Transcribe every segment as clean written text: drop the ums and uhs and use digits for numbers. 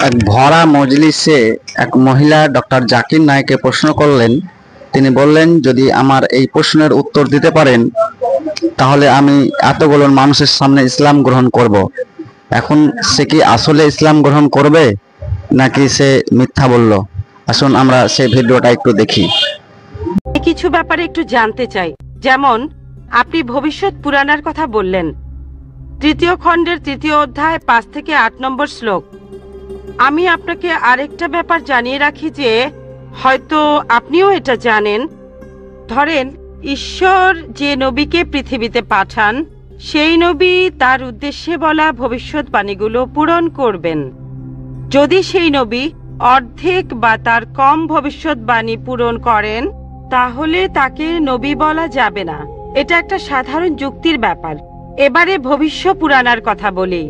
এক ভরা মজলিসে এক মহিলা ডক্টর জাকির নায়েককে প্রশ্ন করলেন। তিনি বললেন, যদি আমার এই প্রশ্নের উত্তর দিতে পারেন তাহলে আমি এতগুলো মানুষের সামনে ইসলাম গ্রহণ করব। এখন সে কি আসলে ইসলাম গ্রহণ করবে নাকি সে মিথ্যা বলল? আসুন আমরা সেই ভিডিওটা একটু দেখি। কিছু ব্যাপারে একটু জানতে চাই। যেমন আপনি ভবিষ্যৎ পুরাণের কথা বললেন, 3য় খণ্ডের 3য় অধ্যায় 5 থেকে 8 নম্বর শ্লোক। আমি আপনাকে আরেকটা ব্যাপার জানিয়ে রাখি যে হয়তো আপনিও এটা জানেন। ধরেন ঈশ্বর যে নবীকে পৃথিবীতে পাঠান, সেই নবী তার উদ্দেশ্যে বলা ভবিষ্যৎবাণীগুলো পূরণ করবেন। যদি সেই নবী অর্ধেক বা তার কম ভবিষ্যৎবাণী পূরণ করেন তাহলে তাকে নবী বলা যাবে না। এটা একটা সাধারণ যুক্তির ব্যাপার। এবারে ভবিষ্য পুরাণের কথা বলি।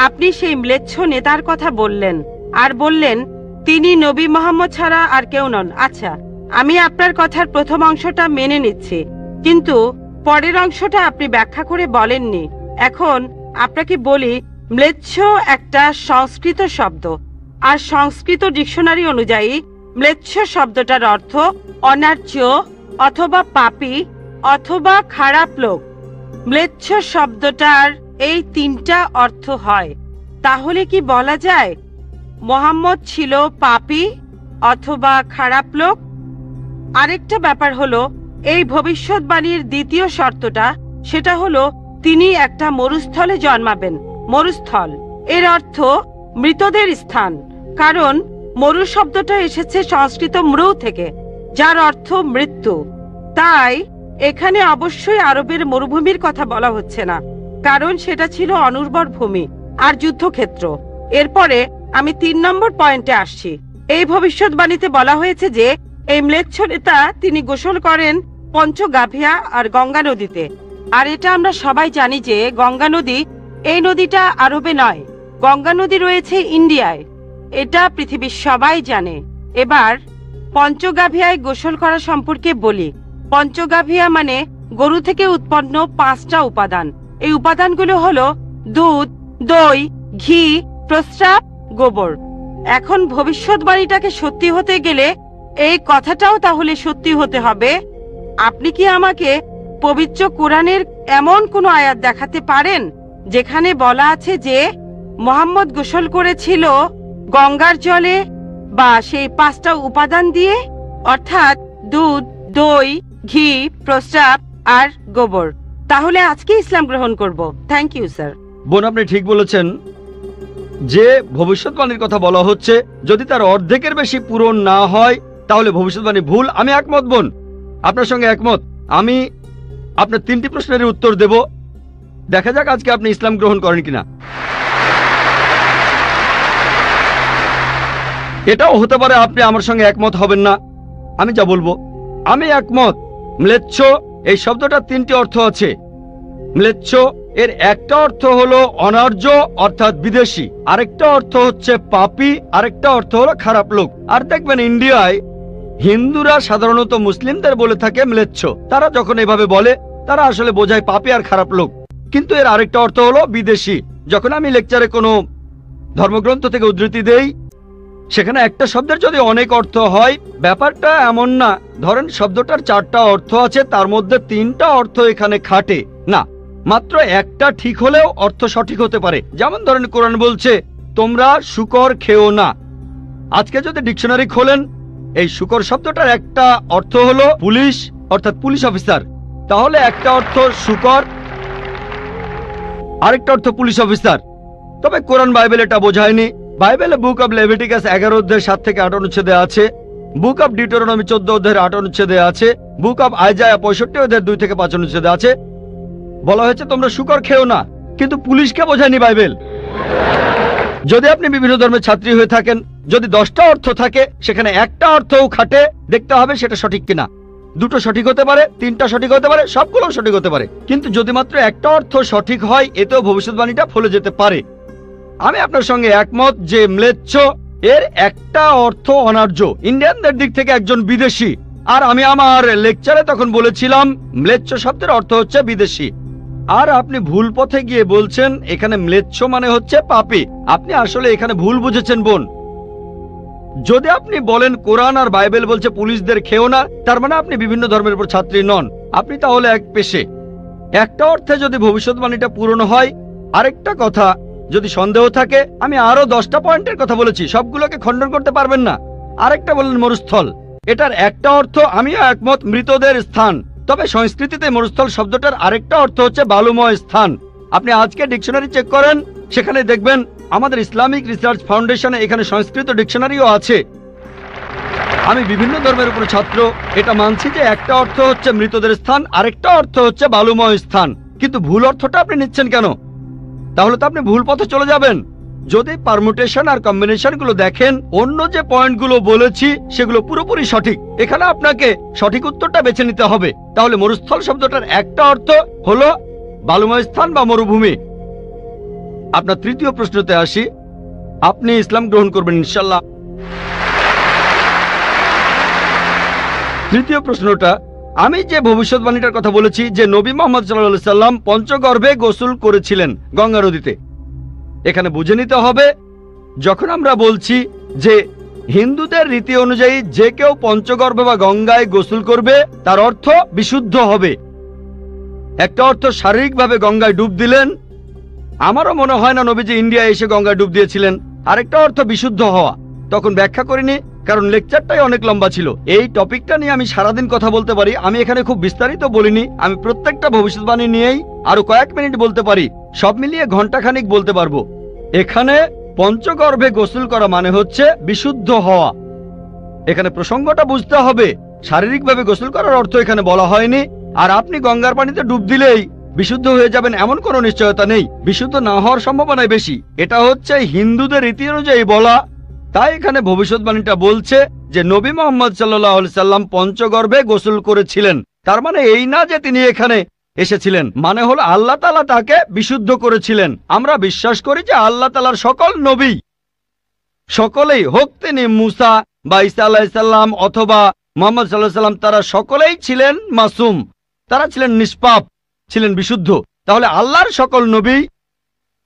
আপনি সেই ম্লেচ্ছ নেতার কথা বললেন আর বললেন তিনি নবী মোহাম্মদ ছাড়া আর কেউ নন। আচ্ছা, আমি আপনার কথার প্রথম অংশটা মেনে নিচ্ছি, কিন্তু পরের অংশটা আপনি ব্যাখ্যা করে বলেননি। এখন আপনাকে বলি, ম্লেচ্ছ একটা সংস্কৃত শব্দ, আর সংস্কৃত ডিকশনারি অনুযায়ী ম্লেচ্ছ শব্দটার অর্থ অনার্য অথবা পাপী অথবা খারাপ লোক। ম্লেচ্ছ শব্দটার এই 3টা অর্থ হয়। তাহলে কি বলা যায় মোহাম্মদ ছিল পাপী অথবা খারাপ লোক? আরেকটা ব্যাপার হলো, এই ভবিষ্যৎবাণীর দ্বিতীয় শর্তটা, সেটা হলো তিনি একটা মরুস্থলে জন্মাবেন। মরুস্থল এর অর্থ মৃতদের স্থান, কারণ মরু শব্দটা এসেছে সংস্কৃত মৃ থেকে, যার অর্থ মৃত্যু। তাই এখানে অবশ্যই আরবের মরুভূমির কথা বলা হচ্ছে না, কারণ সেটা ছিল অনুর্বর ভূমি আর যুদ্ধক্ষেত্র। এরপরে আমি 3 নম্বর পয়েন্টে আসছি। এই ভবিষ্যৎবাণীতে বলা হয়েছে যে এই ম্লেচ্ছ নেতা তিনি গোসল করেন পঞ্চগাভিয়া আর গঙ্গা নদীতে। আর এটা আমরা সবাই জানি যে গঙ্গা নদী, এই নদীটা আরবে নয়, গঙ্গা নদী রয়েছে ইন্ডিয়ায়। এটা পৃথিবীর সবাই জানে। এবার পঞ্চগাভিয়ায় গোসল করা সম্পর্কে বলি। পঞ্চগাভিয়া মানে গরু থেকে উৎপন্ন 5টা উপাদান। এই উপাদানগুলো হলো দুধ, দই, ঘি, প্রস্রাব, গোবর। এখন ভবিষ্যৎবাণীটাকে সত্যি হতে গেলে এই কথাটাও তাহলে সত্যি হতে হবে। আপনি কি আমাকে পবিত্র কোরআনের এমন কোন আয়াত দেখাতে পারেন যেখানে বলা আছে যে মোহাম্মদ গোসল করেছিল গঙ্গার জলে বা সেই 5টা উপাদান দিয়ে, অর্থাৎ দুধ, দই, ঘি, প্রস্রাব আর গোবর? তাহলে আজকে ইসলাম গ্রহণ করব। Thank you sir. বোন, আপনি ঠিক বলেছেন যে ভবিষ্যৎবাণীর কথা বলা হচ্ছে, যদি তার অর্ধেকের বেশি পূরণ না হয় তাহলে ভবিষ্যৎবাণী ভুল। আমি একমত বোন, আপনার সঙ্গে একমত। আমি আপনার 3টি প্রশ্নের উত্তর দেব। দেখা যাক আজকে আপনি ইসলাম গ্রহণ করেন কিনা। এটাও হতে পারে আপনি আমার সঙ্গে একমত হবেন না। আমি যা বলবো, আমি একমত। ম্লেচ্ছ এই শব্দটা 3টি অর্থ আছে। ম্লেচ্ছ এর একটা অর্থ হলো অনার্য অর্থাৎ বিদেশি, আরেকটা অর্থ হচ্ছে পাপী, আরেকটা অর্থ হলো খারাপ লোক। আর দেখবেন ইন্ডিয়ায় হিন্দুরা সাধারণত মুসলিমদের বলে থাকে ম্লেচ্ছ। তারা যখন এভাবে বলে তারা আসলে বোঝায় পাপী আর খারাপ লোক, কিন্তু এর আরেকটা অর্থ হলো বিদেশি। যখন আমি লেকচারে কোনো ধর্মগ্রন্থ থেকে উদ্ধৃতি দেই, সেখানে একটা শব্দের যদি অনেক অর্থ হয়, ব্যাপারটা এমন না ধরেন শব্দটার 4টা অর্থ আছে, তার মধ্যে 3টা অর্থ এখানে খাটে না, মাত্র একটা ঠিক হলেও অর্থ সঠিক হতে পারে। যেমন ধরেন কোরআন বলছে তোমরা শূকর খেও না। আজকে যদি ডিকশনারি খোলেন, এই শূকর শব্দটার একটা অর্থ হলো পুলিশ অর্থাৎ পুলিশ অফিসার, তাহলে একটা অর্থ শূকর, আরেকটা অর্থ পুলিশ অফিসার। তবে কোরআন বাইবেল এটা বোঝায়নি। বাইবেলে বুক অব লেভিটিকাস 11 অধ্যায় 7 থেকে 8 অনুচ্ছেদে আছে, বুক অব ডিউটেরোনমি 14 অধ্যায়ের 8 অনুচ্ছেদে আছে, বুক অব আইজায়া 65 অধ্যায়ের 2 থেকে 5 অনুচ্ছেদে আছে, বলা হয়েছে তোমরা শূকর খেও না, কিন্তু পুলিশকে বোঝায়নি বাইবেল। যদি আপনি বিভিন্ন ধর্মের ছাত্রী হয়ে থাকেন, যদি 10টা অর্থ থাকে সেখানে একটা অর্থও খাটে, দেখতে হবে সেটা সঠিক কিনা। 2টো সঠিক হতে পারে, 3টা সঠিক হতে পারে, সবগুলো সঠিক হতে পারে, কিন্তু যদি মাত্র একটা অর্থ সঠিক হয় এতেও ভবিষ্যৎবাণীটা ফলে যেতে পারে। আমি আপনার সঙ্গে একমত যে ম্লেচ্ছ এর একটা অর্থ অনার্য, ইন্ডিয়ানদের দিক থেকে একজন বিদেশি। আর আমি আমার লেকচারে তখন বলেছিলাম ম্লেচ্ছ শব্দের অর্থ হচ্ছে বিদেশি। আর আপনি ভুল পথে গিয়ে বলছেন এখানে ম্লেচ্ছ মানে হচ্ছে পাপী। আপনি আসলে এখানে ভুল বুঝেছেন বোন। যদি আপনি বলেন কোরআন আর বাইবেল বলছে পুলিশদের খেও না, তার মানে আপনি বিভিন্ন ধর্মের উপর ছাত্রী নন, আপনি তাহলে এক পেশে। একটা অর্থে যদি ভবিষ্যৎবাণীটা পূরণ হয়। আরেকটা কথা, যদি সন্দেহ থাকে, আমি আরো 10টা পয়েন্টের কথা বলেছি, সবগুলোকে খণ্ডন করতে পারবেন না। আরেকটা বললেন মরুস্থল, এটার একটা অর্থ আমিও একমত, মৃতদের স্থান। তবে সংস্কৃতিতে মরুস্থল শব্দটার আরেকটা অর্থ হচ্ছে বালুময় স্থান। আপনি আজকে ডিকশনারি চেক করেন, সেখানে দেখবেন আমাদের ইসলামিক রিসার্চ ফাউন্ডেশনে এখানে সংস্কৃত ডিকশনারিও আছে। আমি বিভিন্ন ধর্মের উপর ছাত্র, এটা মানছি যে একটা অর্থ হচ্ছে মৃতদের স্থান, আরেকটা অর্থ হচ্ছে বালুময় স্থান। কিন্তু ভুল অর্থটা আপনি নিচ্ছেন কেন? তাহলে তো আপনি ভুল পথে চলে যাবেন। যদি পারমুটেশন আর কম্বিনেশন গুলো দেখেন, অন্য যে পয়েন্টগুলো বলেছি সেগুলো পুরোপুরি সঠিক। এখানে আপনাকে সঠিক উত্তরটা বেছে নিতে হবে। তাহলে মরুস্থল শব্দটার একটা অর্থ হলো বালুময় স্থান বা মরুভূমি। আপনার তৃতীয় প্রশ্নতে আসি, আপনি ইসলাম গ্রহণ করবেন ইনশাল্লাহ। তৃতীয় প্রশ্নটা, আমি যে ভবিষ্যৎবাণীটার কথা বলেছি যে নবী মুহাম্মদ সাল্লাল্লাহু আলাইহি সাল্লাম পঞ্চগর্ভে গোসল করেছিলেন গঙ্গা নদীতে, এখানে বুঝে নিতে হবে যখন আমরা বলছি যে হিন্দুদের রীতি অনুযায়ী যে কেউ পঞ্চগর্ভে বা গঙ্গায় গোসল করবে তার অর্থ বিশুদ্ধ হবে। একটা অর্থ শারীরিকভাবে গঙ্গায় ডুব দিলেন, আমারও মনে হয় না নবীজি ইন্ডিয়া এসে গঙ্গায় ডুব দিয়েছিলেন। আরেকটা অর্থ বিশুদ্ধ হওয়া, তখন ব্যাখ্যা করিনি কারণ লেকচারটাই অনেক লম্বা ছিল। এই টপিকটা নিয়ে আমি সারাদিন কথা বলতে পারি, আমি এখানে খুব বিস্তারিত বলিনি। আমি প্রত্যেকটা ভবিষ্যৎবাণী নিয়েই আরো কয়েক মিনিট বলতে পারি, সব মিলিয়ে ঘন্টাখানিক বলতে পারবো। এখানে পঞ্চগর্ভে গোসল করা মানে হচ্ছে বিশুদ্ধ হওয়া। এখানে প্রসঙ্গটা বুঝতে হবে, শারীরিকভাবে গোসল করার অর্থ এখানে বলা হয়নি। আর আপনি গঙ্গার পানিতে ডুব দিলেই বিশুদ্ধ হয়ে যাবেন এমন কোনো নিশ্চয়তা নেই, বিশুদ্ধ না হওয়ার সম্ভাবনাই বেশি। এটা হচ্ছে হিন্দুদের রীতি অনুযায়ী বলা। তাই এখানে ভবিষ্যৎবাণীটা বলছে যে নবী মুহাম্মদ সাল্লাল্লাহু আলাইহি সাল্লাম পঞ্চগর্ভে গোসল করেছিলেন। তার মানে এই না যে তিনি এখানে এসেছিলেন, মানে হলো আল্লাহ তাআলা তাকে বিশুদ্ধ করেছিলেন। আমরা বিশ্বাস করি যে আল্লাহ তাআলার সকল নবী, সকলেই হোক তিনি মুসা বা ঈসা আলাইহিস সালাম অথবা মুহাম্মদ সাল্লাল্লাহু আলাইহি সাল্লাম, তারা সকলেই ছিলেন মাসুম, তারা ছিলেন নিষ্পাপ, ছিলেন বিশুদ্ধ। তাহলে আল্লাহর সকল নবী,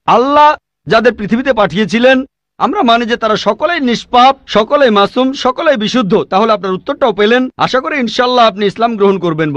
আল্লাহ যাদের পৃথিবীতে পাঠিয়েছিলেন, আমরা মানি যে তারা সকলেই নিষ্পাপ, সকলেই মাসুম, সকলেই বিশুদ্ধ। তাহলে আপনার উত্তরটাও পেলেন। আশা করি ইনশাআল্লাহ আপনি ইসলাম গ্রহণ করবেন।